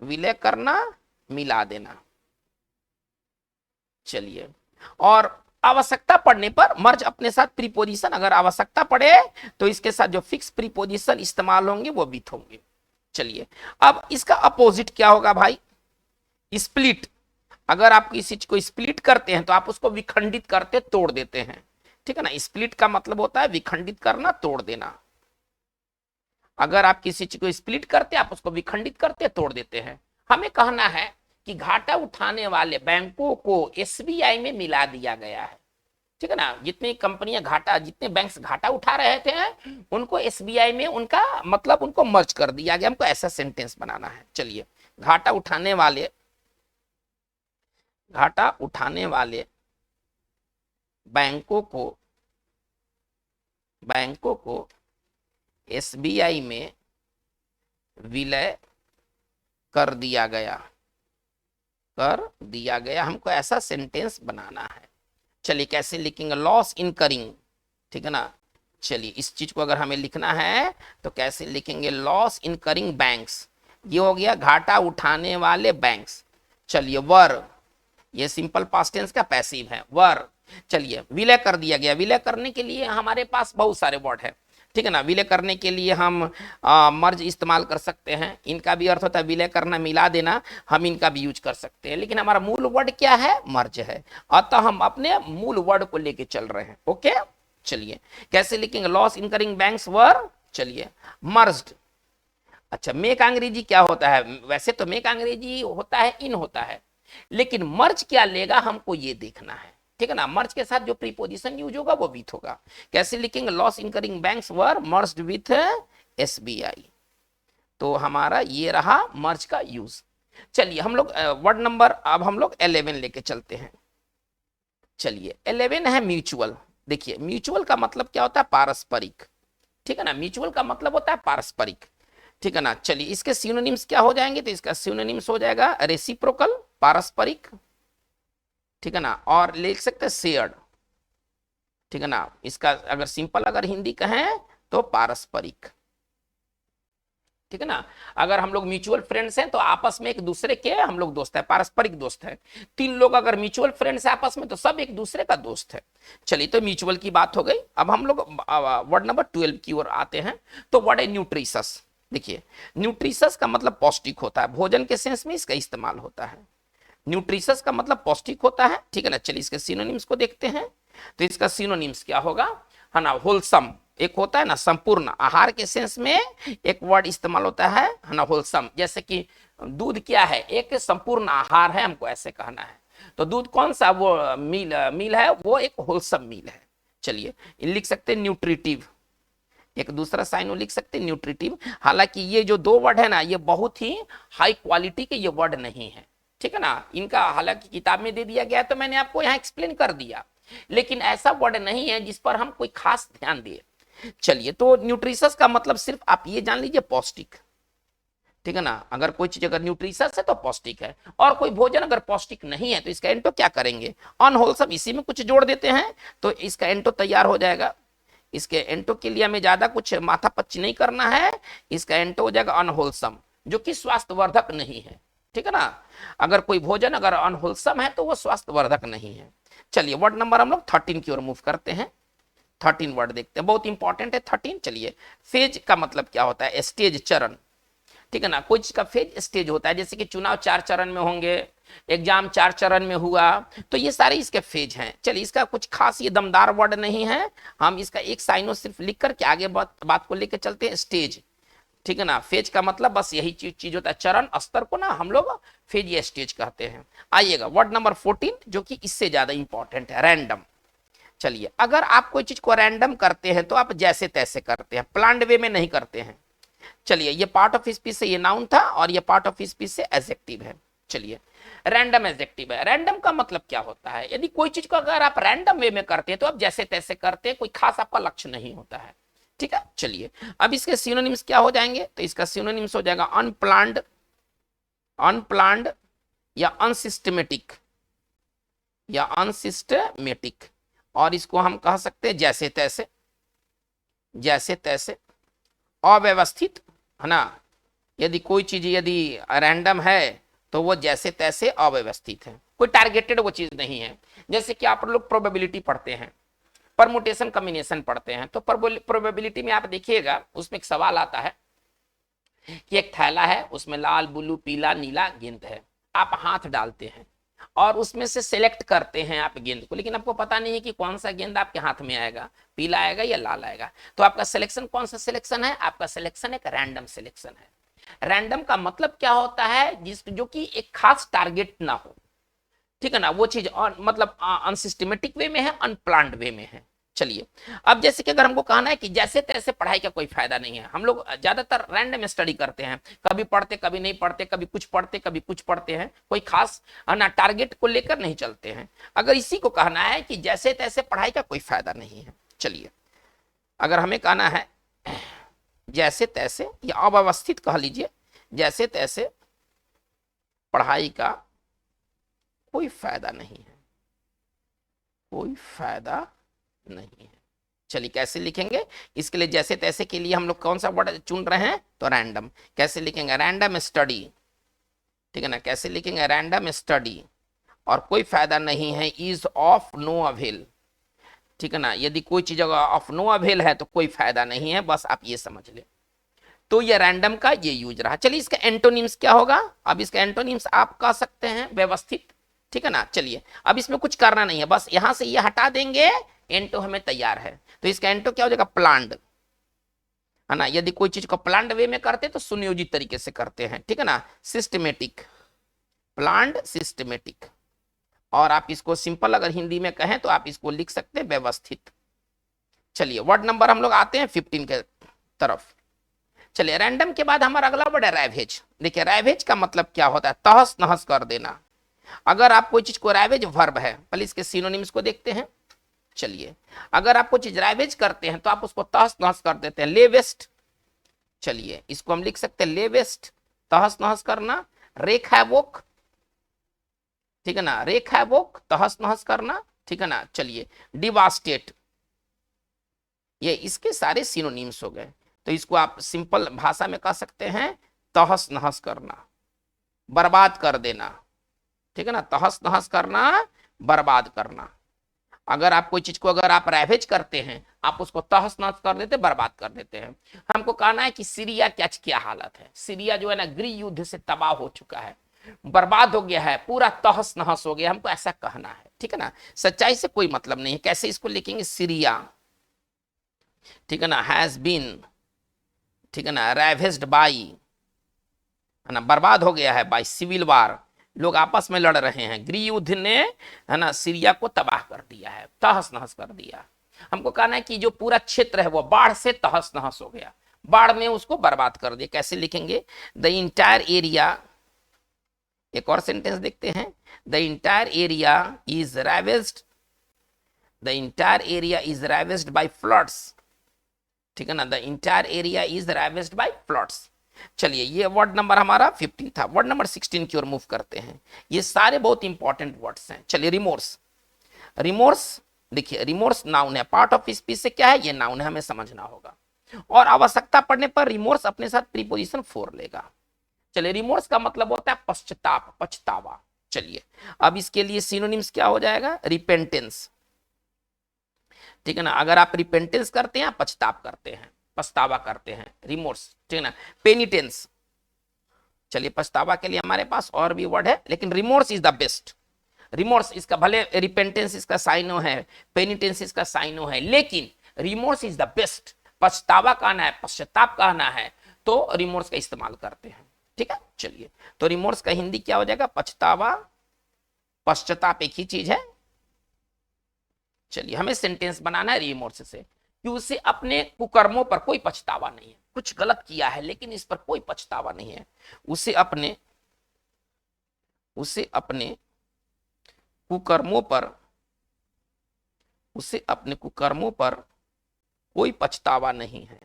विलय करना, मिला देना। चलिए और आवश्यकता पड़ने पर मर्ज अपने साथ प्रीपोजिशन, अगर आवश्यकता पड़े तो इसके साथ जो फिक्स प्रीपोजिशन इस्तेमाल होंगे वो विथ होंगे। चलिए अब इसका अपोजिट क्या होगा भाई, स्प्लिट। अगर आप किसी चीज को स्प्लिट करते हैं तो आप उसको विखंडित करते, तोड़ देते हैं, ठीक है ना। स्प्लिट का मतलब होता है विखंडित करना, तोड़ देना। अगर आप किसी चीज को स्प्लिट करते, आप उसको विखंडित करते, तोड़ देते हैं। हमें कहना है कि घाटा उठाने वाले बैंकों को एसबीआई में मिला दिया गया है, ठीक है ना। जितनी कंपनियां घाटा, जितने बैंक्स घाटा उठा रहे थे उनको एसबीआई में उनका मतलब उनको मर्ज कर दिया गया। हमको ऐसा सेंटेंस बनाना है। चलिए घाटा उठाने वाले, घाटा उठाने वाले बैंकों को एसबीआई में विलय कर दिया गया, कर दिया गया। हमको ऐसा सेंटेंस बनाना है। चलिए कैसे लिखेंगे, लॉस इनकरिंग, ठीक है ना। चलिए इस चीज को अगर हमें लिखना है तो कैसे लिखेंगे, लॉस इनकरिंग बैंक्स, ये हो गया घाटा उठाने वाले बैंक्स। चलिए वर, ये सिंपल पास्ट टेंस का पैसिव है वर। चलिए विलय कर दिया गया। विलय करने के लिए हमारे पास बहुत सारे वर्ड है, ठीक है ना। विलय करने के लिए हम मर्ज इस्तेमाल कर सकते हैं, इनका भी अर्थ होता है विलय करना, मिला देना, हम इनका भी यूज कर सकते हैं, लेकिन हमारा मूल वर्ड क्या है, मर्ज है। अतः हम अपने मूल वर्ड को लेके चल रहे हैं। ओके, चलिए कैसे लिखेंगे, लॉस इनकरिंग बैंक्स वर, चलिए मर्ज्ड। अच्छा, मेक अंग्रेजी क्या होता है, वैसे तो मेक अंग्रेजी होता है इन होता है, लेकिन मर्ज क्या लेगा हमको ये देखना है, ठीक है ना। मर्ज के साथ जो प्रीपोजिशन यूज होगा वो विथ होगा। कैसे लिखेंगे, loss incurring banks were merged with SBI. तो हमारा ये रहा मर्ज का यूज। चलिए हम लोग वर्ड नंबर अब हम लोग 11 लेके चलते हैं। चलिए 11 है म्यूचुअल। देखिए म्यूचुअल का मतलब क्या होता है, पारस्परिक, ठीक है ना। म्यूचुअल का मतलब होता है पारस्परिक, ठीक है ना। चलिए इसके सिनोनिम्स क्या हो जाएंगे, तो इसका सिनोनिम्स हो जाएगा रेसिप्रोकल, पारस्परिक, ठीक है ना, और लिख सकते हैं शेयर्ड, ठीक है ना। इसका अगर सिंपल अगर हिंदी कहें तो पारस्परिक, ठीक है ना। अगर हम लोग म्यूचुअल फ्रेंड्स हैं तो आपस में एक दूसरे के हम लोग दोस्त है, पारस्परिक दोस्त है। तीन लोग अगर म्यूचुअल फ्रेंड्स है आपस में तो सब एक दूसरे का दोस्त है। चलिए तो म्यूचुअल की बात हो गई। अब हम लोग वर्ड नंबर 12 की ओर आते हैं। तो वर्ड है न्यूट्रिशस। देखिए न्यूट्रिशस का मतलब पौष्टिक होता है, भोजन के सेंस में इसका इस्तेमाल होता है। न्यूट्रिशस का मतलब पौष्टिक होता है, ठीक है ना। चलिए इसके सिनोनिम्स को देखते हैं। तो इसका सिनोनिम्स क्या होगा, है ना, होलसम, एक होता है ना संपूर्ण आहार के सेंस में एक वर्ड इस्तेमाल होता है ना, होलसम। जैसे कि दूध क्या है, एक संपूर्ण आहार है, हमको ऐसे कहना है। तो दूध कौन सा वो मील है, वो एक होलसम मील है। चलिए लिख सकते हैं न्यूट्रिटिव, एक दूसरा साइन लिख सकते हैं न्यूट्रिटिव। हालांकि ये जो दो वर्ड है ना, ये बहुत ही हाई क्वालिटी के ये वर्ड नहीं है, ठीक है ना। इनका हालांकि किताब में दे दिया गया तो मैंने आपको यहाँ एक्सप्लेन कर दिया, लेकिन ऐसा वर्ड नहीं है जिस पर हम कोई खास ध्यान दें। चलिए तो न्यूट्रिशस का मतलब सिर्फ आप ये जान लीजिए पौष्टिक, ठीक है ना। अगर कोई चीज अगर न्यूट्रिशस है तो पौष्टिक है, और कोई भोजन अगर पौष्टिक नहीं है तो इसका एंटो क्या करेंगे, अनहोलसम, इसी में कुछ जोड़ देते हैं तो इसका एंटो तैयार हो जाएगा। इसके एंटो के लिए हमें ज्यादा कुछ माथा पच्ची नहीं करना है, इसका एंटो हो जाएगा अनहोलसम, जो कि स्वास्थ्यवर्धक नहीं है, ठीक है ना। अगर कोई भोजन अगर अनहोलसम है तो वो स्वास्थ्यवर्धक नहीं है। चलिए वर्ड नंबर हम लोग 13 की ओर मूव करते हैं। 13 वर्ड देखते हैं, बहुत इंपॉर्टेंट है 13। चलिए फेज का मतलब क्या होता है, स्टेज, चरण, ठीक है ना। कोई चीज का फेज स्टेज होता है, जैसे कि चुनाव 4 चरण में होंगे, एग्जाम 4 चरण में हुआ, तो ये सारे इसके फेज हैं। चलिए इसका कुछ खास ये दमदार वर्ड नहीं है, हम इसका एक साइनो सिर्फ लिख करके आगे बात को लेकर चलते हैं। स्टेज, ठीक है ना। फेज का मतलब बस यही चीज होता है, चरण स्तर को ना हम लोग फेज या स्टेज कहते हैं। आइएगा वर्ड नंबर 14 जो कि इससे ज्यादा इंपॉर्टेंट है, रैंडम। चलिए अगर आप कोई चीज को रैंडम करते हैं तो आप जैसे तैसे करते हैं, प्लान्ड वे में नहीं करते हैं। चलिए ये पार्ट ऑफ स्पीच से ये नाउन था और ये पार्ट ऑफ स्पीच से एडजेक्टिव है। चलिए रैंडम एडजेक्टिव है। रैंडम का मतलब क्या होता है, यदि कोई चीज को अगर आप रैंडम वे में करते हैं तो आप जैसे तैसे करते हैं, कोई खास आपका लक्ष्य नहीं होता है, ठीक है। चलिए अब इसके सिनोनिम्स क्या हो जाएंगे, तो इसका सिनोनिम्स हो जाएगा अनप्लान्ड, अनप्लान्ड या अनसिस्टमेटिक, या अनसिस्टमेटिक, और इसको हम कह सकते हैं जैसे तैसे, जैसे तैसे, अव्यवस्थित, है ना। यदि कोई चीज यदि रैंडम है तो वो जैसे तैसे अव्यवस्थित है, कोई टारगेटेड वो चीज नहीं है। जैसे कि आप लोग प्रोबेबिलिटी पढ़ते हैं, परमुटेशन कॉम्बिनेशन पढ़ते हैं, तो प्रोबेबिलिटी में आप देखिएगा उसमें एक सवाल आता है कि एक थैला है, उसमें लाल, ब्लू, पीला, नीला गेंद है, आप हाथ डालते हैं और उसमें से सिलेक्ट करते हैं आप गेंद को, लेकिन आपको पता नहीं है कि कौन सा गेंद आपके हाथ में आएगा, पीला आएगा या लाल आएगा। तो आपका सिलेक्शन कौन सा सिलेक्शन है, आपका सिलेक्शन एक रैंडम सिलेक्शन है। रैंडम का मतलब क्या होता है, जो कि एक खास टारगेट ना हो, ठीक है ना। वो चीज मतलब अनसिस्टमेटिक वे में है, अनप्लान्ड वे में है। चलिए अब जैसे कि अगर हमको कहना है कि जैसे तैसे पढ़ाई का कोई फायदा नहीं है, हम लोग ज्यादातर रैंडम स्टडी करते हैं, कभी पढ़ते कभी नहीं पढ़ते, कभी कुछ पढ़ते कभी कुछ पढ़ते हैं, कोई खास ना टारगेट को लेकर नहीं चलते हैं। अगर इसी को कहना है कि जैसे तैसे पढ़ाई का कोई फायदा नहीं है, चलिए अगर हमें कहना है जैसे तैसे या अव्यवस्थित कह लीजिए, जैसे तैसे पढ़ाई का कोई फायदा नहीं है, कोई फायदा नहीं है। चलिए कैसे लिखेंगे, इसके लिए जैसे तैसे के लिए हम लोग कौन सा वर्ड चुन रहे हैं, तो रैंडम। कैसे लिखेंगे, रैंडम स्टडी, ठीक है ना, कैसे लिखेंगे, रैंडम स्टडी, और कोई फायदा नहीं है, इज ऑफ नो अवेल, ठीक है ना, यदि कोई चीज अगर ऑफ नो अवेल है तो कोई फायदा नहीं है, बस आप ये समझ ले। तो ये रैंडम का ये यूज रहा। चलिए इसका एंटोनिम्स क्या होगा, अब इसका एंटोनिम्स आप कह सकते हैं व्यवस्थित, ठीक है ना। चलिए अब इसमें कुछ करना नहीं है, बस यहां से ये हटा देंगे, एंटो हमें तैयार है। तो इसका एंटो क्या हो जाएगा, प्लान्ड, है ना। यदि कोई चीज को प्लान्ड वे में करते तो सुनियोजित तरीके से करते हैं, ठीक है ना, सिस्टमेटिक, प्लान्ड सिस्टमेटिक। और आप इसको सिंपल अगर हिंदी में कहें तो आप इसको लिख सकते हैं व्यवस्थित। चलिए वर्ड नंबर हम लोग आते हैं 15 के तरफ। चलिए रैंडम के बाद हमारा अगला वर्ड है रैवेज। देखिए रैवेज का मतलब क्या होता है, तहस नहस कर देना। अगर आप कोई चीज को रैवेज वर्ब है, पहले इसके सिनोनिम्स को देखते हैं। चलिए अगर आप कोई चीज रैवेज करते हैं तो आप उसको तहस नहस कर देते हैं, ले वेस्ट। चलिए इसको हम लिख सकते हैं ले वेस्ट, तहस नहस करना। रेक हैवोक, ठीक है ना, रेक हैवोक, तहस नहस करना, ठीक है ना। चलिए डिवास्टेट, ये इसके सारे सिनोनिम्स हो गए। तो इसको आप सिंपल भाषा में कह सकते हैं तहस नहस करना, बर्बाद कर देना, ठीक है ना, तहस नहस करना, बर्बाद करना। अगर आप कोई चीज को अगर आप रैवेज करते हैं, आप उसको तहस नहस कर देते, बर्बाद कर देते हैं। हमको कहना है कि सीरिया क्या हालत है, सीरिया जो है ना गृह युद्ध से तबाह हो चुका है, बर्बाद हो गया है, पूरा तहस नहस हो गया, हमको ऐसा कहना है, ठीक है ना। सच्चाई से कोई मतलब नहीं है। कैसे इसको लिखेंगे, सीरिया, ठीक है ना, हैज बीन, ठीक है ना, रैवेज्ड बाई, है ना, बर्बाद हो गया है, बाई सिविल वार, लोग आपस में लड़ रहे हैं, गृह युद्ध ने, है ना, सीरिया को तबाह कर दिया है, तहस नहस कर दिया। हमको कहना है कि जो पूरा क्षेत्र है वो बाढ़ से तहस नहस हो गया, बाढ़ में उसको बर्बाद कर दिया। कैसे लिखेंगे, द इंटायर एरिया, एक और सेंटेंस देखते हैं, the entire area is ravaged, the entire area is ravaged by floods, ठीक है ना, the entire area is ravaged by floods. चलिए ये वर्ड नंबर हमारा 15 था। वर्ड नंबर 16 की ओर मूव करते हैं। ये सारे बहुत इंपॉर्टेंट वर्ड्स हैं। चलिए रिमोर्स, रिमोर्स देखिए, रिमोर्स नाउन है, पार्ट ऑफ स्पीच से क्या है, ये नाउन है, हमें समझना होगा। और आवश्यकता पड़ने पर रिमोर्स अपने साथ प्रीपोजिशन फोर लेगा। चलिए रिमोर्स का मतलब होता है पश्चाताप, पछतावा। चलिए अब इसके लिए सिनोनिम्स क्या हो जाएगा, रिपेंटेंस, ठीक है ना। अगर आप रिपेंटेंस करते हैं, पछताप करते हैं, पछतावा करते हैं, रिमोर्स, ठीक है ना। पेनिटेंस, चलिए पछतावा के लिए हमारे पास और भी वर्ड है, लेकिन remorse is the best. Remorse इसका भले रिपेंटेंस इसका साइनो है, पेनिटेंस इसका साइनो है, लेकिन रिमोर्स इज द बेस्ट। पछतावा कहना है, पश्चाताप कहना है, तो रिमोर्स का इस्तेमाल करते हैं, ठीक है। चलिए तो रिमोर्स का हिंदी क्या हो जाएगा, पछतावा, पश्चाताप एक ही चीज है। चलिए हमें सेंटेंस बनाना है रिमोर्स से कि उसे अपने कुकर्मों पर कोई पछतावा नहीं है, कुछ गलत किया है लेकिन इस पर कोई पछतावा नहीं है, उसे अपने कुकर्मों पर, उसे अपने कुकर्मों पर कोई पछतावा नहीं है।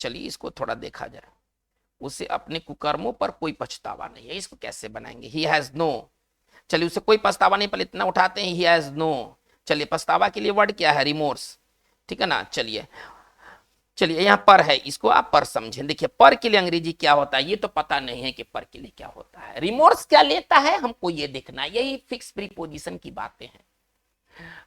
चलिए इसको थोड़ा देखा जाए, उसे अपने कुकर्मों पर कोई पछतावा नहीं है, इसको कैसे बनाएंगे, ही हैज नो। चलिए उसे कोई पछतावा नहीं, पहले इतना उठाते हैं, ही हैज नो। चलिए पछतावा के लिए वर्ड क्या है, रिमोर्स, ठीक है ना। चलिए चलिए यहाँ पर है, इसको आप पर समझें। देखिए पर के लिए अंग्रेजी क्या होता है, ये तो पता नहीं है कि पर के लिए क्या होता है। रिमोर्स क्या लेता है, हमको ये देखना है, यही फिक्स प्रीपोजिशन की बातें हैं।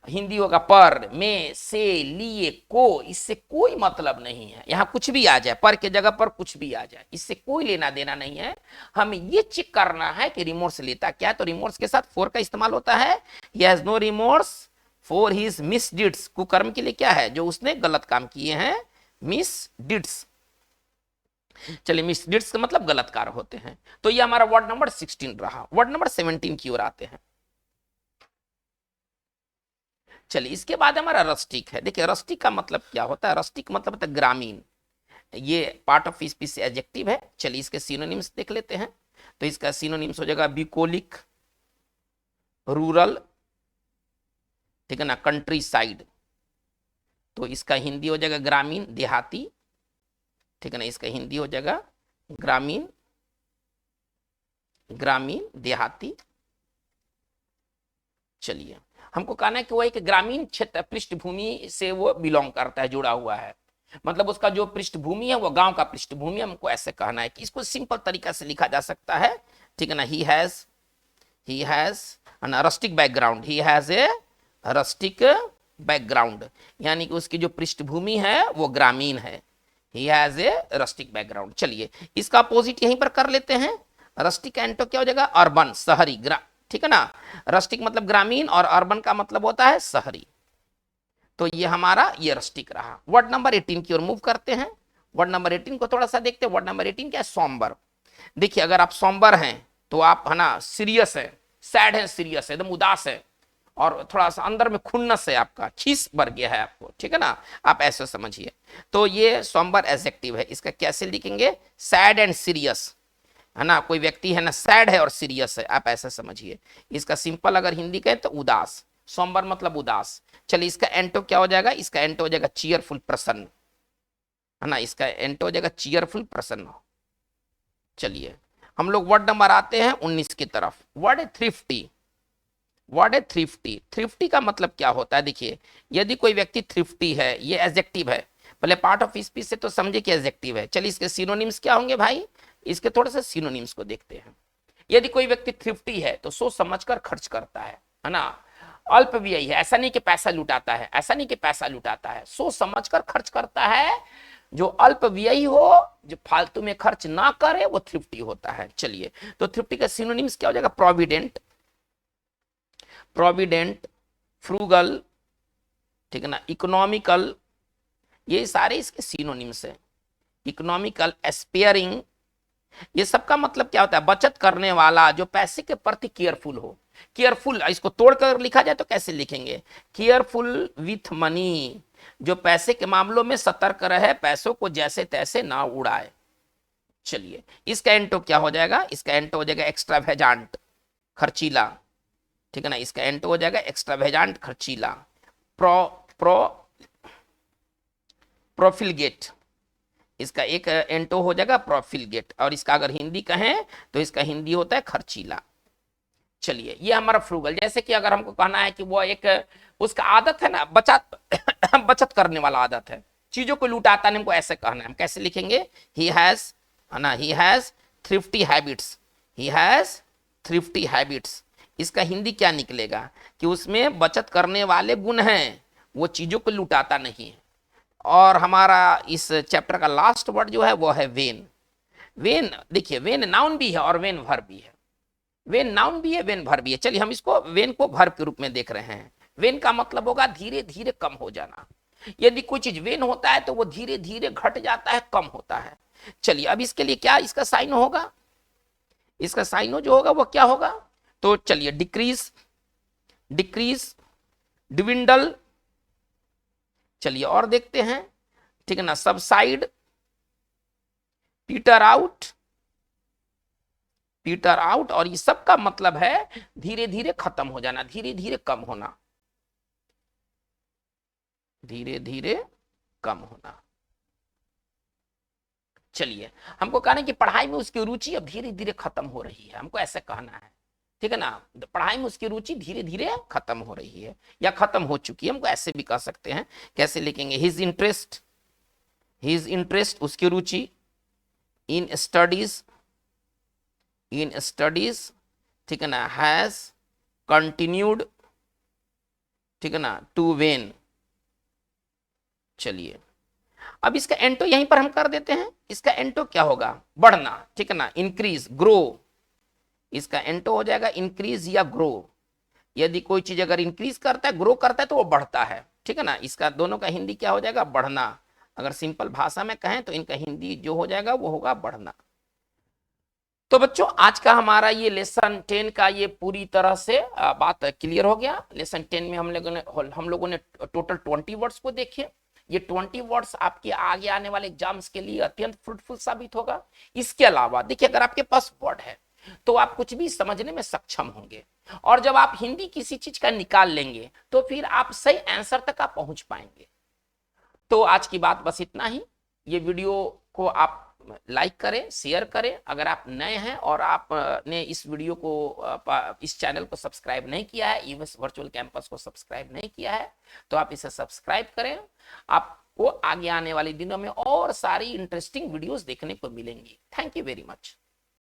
हिंदी होगा पर, में, से, लिए, को, इससे कोई मतलब नहीं है। यहाँ कुछ भी आ जाए, पर के जगह पर कुछ भी आ जाए, इससे कोई लेना देना नहीं है। हमें ये चेक करना है कि रिमोर्स लेता क्या है। तो रिमोर्स के साथ फोर का इस्तेमाल होता है। He has no remorse for his misdeeds, कुकर्म के लिए क्या है, जो उसने गलत काम किए हैं, मिसडीड्स। चलिए मिसडीड्स का मतलब गलत कार्य होते हैं। तो ये हमारा वर्ड नंबर 16 रहा। वर्ड नंबर 17 की ओर आते हैं। चलिए इसके बाद हमारा रस्टिक है। देखिए रस्टिक का मतलब क्या होता है, रस्टिक मतलब होता है ग्रामीण, ये पार्ट ऑफ स्पीच से एडजेक्टिव है। चलिए इसके सिनोनिम्स देख लेते हैं। तो इसका सिनोनिम्स हो जाएगा बिकोलिक, रूरल, ठीक है ना, कंट्री साइड। तो इसका हिंदी हो जाएगा ग्रामीण, देहाती, ठीक है ना। इसका हिंदी हो जाएगा ग्रामीण, ग्रामीण, देहाती। चलिए हमको कहना है कि वो एक ग्रामीण क्षेत्र पृष्ठभूमि से वो बिलोंग करता है, जुड़ा हुआ है, मतलब उसका जो पृष्ठभूमि है वो गांव का पृष्ठभूमि, हमको ऐसे कहना है कि इसको सिंपल तरीका से लिखा जा सकता है, ठीक है ना। He has an rustic background, he has a rustic background, यानी कि उसकी जो पृष्ठभूमि है वो ग्रामीण है, he has a rustic background। चलिए इसका अपोजिट यहीं पर कर लेते हैं, रस्टिक एंटो क्या हो जाएगा, अर्बन, शहरी, ठीक है ना। रस्टिक मतलब ग्रामीण और अर्बन का मतलब होता है शहरी, तो ये हमारा ये रस्टिक रहा। वर्ड नंबर 18 की ओर मूव करते हैं। वर्ड नंबर 18 को थोड़ा सा देखते हैं। वर्ड नंबर 18 क्या है, सोम्बर। देखिए अगर आप सोम्बर हैं तो आप है ना सीरियस है, सैड है, सीरियस है, एकदम उदास है, और थोड़ा सा अंदर में खुन्नस है, आपका खीस भर गया है आपको, ठीक है ना, आप ऐसे समझिए। तो ये सोम्बर एडजेक्टिव है, इसका कैसे लिखेंगे, सैड एंड सीरियस, है ना। कोई व्यक्ति है ना सैड है और सीरियस है, आप ऐसा समझिए। इसका सिंपल अगर हिंदी कहें तो उदास, सोम्बर मतलब उदास। चलिए इसका एंटो क्या हो जाएगा, इसका एंटो हो जाएगा चीयरफुल, प्रसन्न, है ना। इसका एंटो हो जाएगा चीयरफुल, प्रसन्न। चलिए हम लोग वर्ड नंबर आते हैं 19 की तरफ। वर्ड है थ्रिफ्टी। वर्ड है थ्रिफ्टी। थ्रिफ्टी का मतलब क्या होता है, देखिए यदि कोई व्यक्ति थ्रिफ्टी है, ये एडजेक्टिव है, पहले पार्ट ऑफ स्पीच से तो समझे कि एडजेक्टिव है। चलिए इसके सिनोनिम्स क्या होंगे भाई, इसके थोड़े से सिनोनिम्स को देखते हैं। यदि कोई व्यक्ति थ्रिफ्टी है तो सोच समझकर खर्च करता है ना। अल्पव्ययी है, ऐसा नहीं कि पैसा लुटाता है, ऐसा नहीं कि पैसा लुटाता है, सोच समझकर खर्च करता है। जो अल्पव्ययी हो, जो फालतू में खर्च ना करे, वो थ्रिफ्टी होता है। चलिए तो थ्रिफ्टी का सिनोनिम्स क्या हो जाएगा, प्रोविडेंट, प्रोविडेंट, फ्रूगल, ठीक है ना, इकोनॉमिकल, ये सारे इसके सिनोनिम्स हैं। इकोनॉमिकल, स्पेयरिंग, ये सबका मतलब क्या होता है, बचत करने वाला, जो पैसे के प्रति केयरफुल हो। केयरफुल, इसको तोड़कर लिखा जाए तो कैसे लिखेंगे, केयरफुल विथ मनी, जो पैसे के मामलों में सतर्क रहे, पैसों को जैसे तैसे ना उड़ाए। चलिए इसका एंटो क्या हो जाएगा, इसका एंटो हो जाएगा एक्स्ट्रावेजांट, खर्चीला, ठीक है ना। इसका एंटो हो जाएगा एक्स्ट्रावेजांट, खर्चीला। प्रोफिलगेट, इसका एक एंटो हो जाएगा प्रोफिलगेट, और इसका अगर हिंदी कहें तो इसका हिंदी होता है खर्चीला। चलिए ये हमारा फ्रूगल, जैसे कि अगर हमको कहना है कि वो एक उसका आदत है ना बचत बचत करने वाला आदत है, चीजों को लुटाता नहीं, हमको ऐसे कहना है, हम कैसे लिखेंगे, ही हैज, है ना, he has thrifty habits, he has thrifty habits. इसका हिंदी क्या निकलेगा कि उसमें बचत करने वाले गुण हैं, वो चीजों को लुटाता नहीं है। और हमारा इस चैप्टर का लास्ट वर्ड जो है वो है वेन। वेन, देखिए वेन नाउन भी है और वेन वर्ब भी है, वेन नाउन भी है, वेन वर्ब भी है। चलिए हम इसको वेन को वर्ब के रूप में देख रहे हैं। वेन का मतलब होगा धीरे धीरे कम हो जाना। यदि कोई चीज वेन होता है तो वो धीरे धीरे घट जाता है, कम होता है। चलिए अब इसके लिए क्या इसका साइन होगा, इसका साइन जो होगा वो क्या होगा, तो चलिए डिक्रीज, डिक्रीज, डिविंडल। चलिए और देखते हैं, ठीक है ना, subside, Peter out, Peter out, और ये सब का मतलब है धीरे धीरे खत्म हो जाना, धीरे धीरे कम होना, धीरे धीरे कम होना। चलिए हमको कहना है कि पढ़ाई में उसकी रुचि अब धीरे धीरे खत्म हो रही है, हमको ऐसे कहना है, ठीक है ना। पढ़ाई में उसकी रुचि धीरे धीरे खत्म हो रही है या खत्म हो चुकी है, हमको ऐसे भी कह सकते हैं। कैसे लिखेंगे, हिज इंटरेस्ट, हिज इंटरेस्ट, उसकी रुचि, इन स्टडीज, इन स्टडीज, ठीक है ना, हैज कंटिन्यूड, ठीक है ना, टू वेन। चलिए अब इसका एंटो यहीं पर हम कर देते हैं। इसका एंटो क्या होगा, बढ़ना, ठीक है ना, इंक्रीज, ग्रो। इसका एंटो हो जाएगा इंक्रीज या ग्रो। यदि कोई चीज अगर इंक्रीज करता है, ग्रो करता है, तो वो बढ़ता है, ठीक है ना। इसका दोनों का हिंदी क्या हो जाएगा, बढ़ना। अगर सिंपल भाषा में कहें तो इनका हिंदी जो हो जाएगा वो होगा बढ़ना। तो बच्चों आज का हमारा ये लेसन 10 का ये पूरी तरह से बात क्लियर हो गया। लेसन 10 में हम लोगों ने टोटल 20 वर्ड्स को देखे। ये 20 वर्ड्स आपके आगे आने वाले एग्जाम्स के लिए अत्यंत फ्रूटफुल साबित होगा। इसके अलावा देखिए अगर आपके पास वर्ड है तो आप कुछ भी समझने में सक्षम होंगे, और जब आप हिंदी किसी चीज का निकाल लेंगे तो फिर आप सही आंसर तक आप पहुंच पाएंगे। तो आज की बात बस इतना ही। ये वीडियो को आप लाइक करें, शेयर करें। अगर आप नए हैं और आपने इस वीडियो को, इस चैनल को सब्सक्राइब नहीं किया है, ईवीएस वर्चुअल कैंपस को सब्सक्राइब नहीं किया है, तो आप इसे सब्सक्राइब करें। आपको आगे आने वाले दिनों में और सारी इंटरेस्टिंग वीडियोस देखने को मिलेंगी। Thank you very much.